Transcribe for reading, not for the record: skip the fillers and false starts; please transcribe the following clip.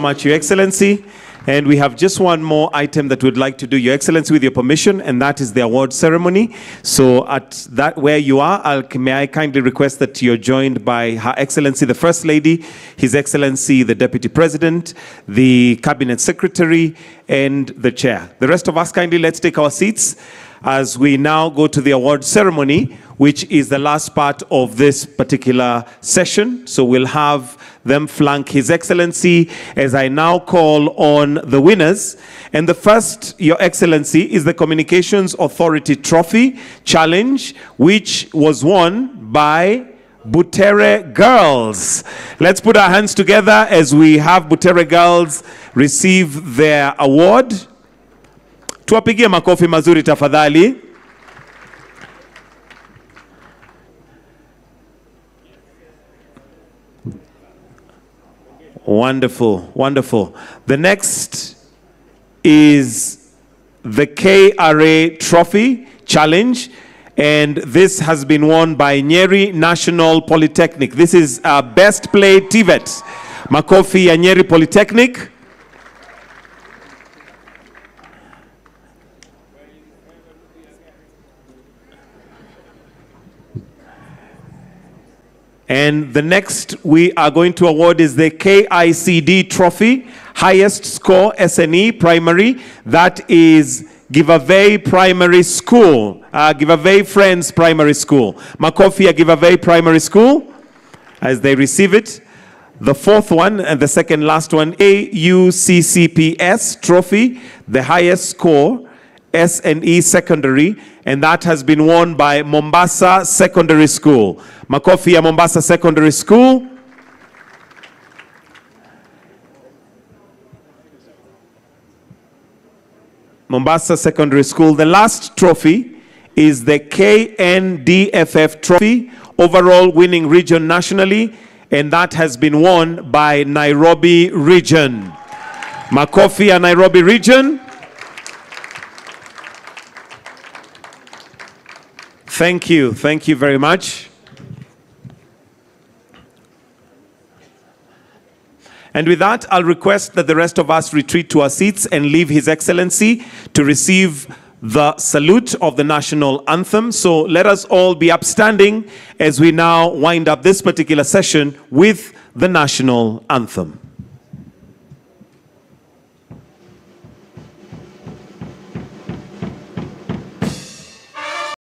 much, Your Excellency. And we have just one more item that we'd like to do, Your Excellency, with your permission, and that is the award ceremony. So at that where you are, may I kindly request that you're joined by Her Excellency the First Lady, His Excellency the Deputy President, the Cabinet Secretary, and the Chair. The rest of us, kindly let's take our seats as we now go to the award ceremony, which is the last part of this particular session. So we'll have them flank His Excellency as I now call on the winners. And the first, Your Excellency, is the Communications Authority Trophy Challenge, which was won by Butere Girls. Let's put our hands together as we have Butere Girls receive their award. Tuwapigie makofi mazuri tafadhali. Wonderful, wonderful. The next is the KRA Trophy Challenge, and this has been won by Nyeri National Polytechnic. This is Best Play TVET. Makofi ya Nyeri Polytechnic. And the next we are going to award is the KICD Trophy, highest score SNE primary. That is Giveaway Primary School, Giveaway Friends Primary School. Makofi ya Giveaway Primary School as they receive it. The fourth one and the second last one, AUCCPS Trophy, the highest score SNE Secondary, and that has been won by Mombasa Secondary School. Makofi ya Mombasa Secondary School. Mombasa Secondary School. The last trophy is the KNDFF Trophy, overall winning region nationally, and that has been won by Nairobi Region. Makofi ya Nairobi Region. Thank you very much. And with that, I'll request that the rest of us retreat to our seats and leave His Excellency to receive the salute of the national anthem. So let us all be upstanding as we now wind up this particular session with the national anthem.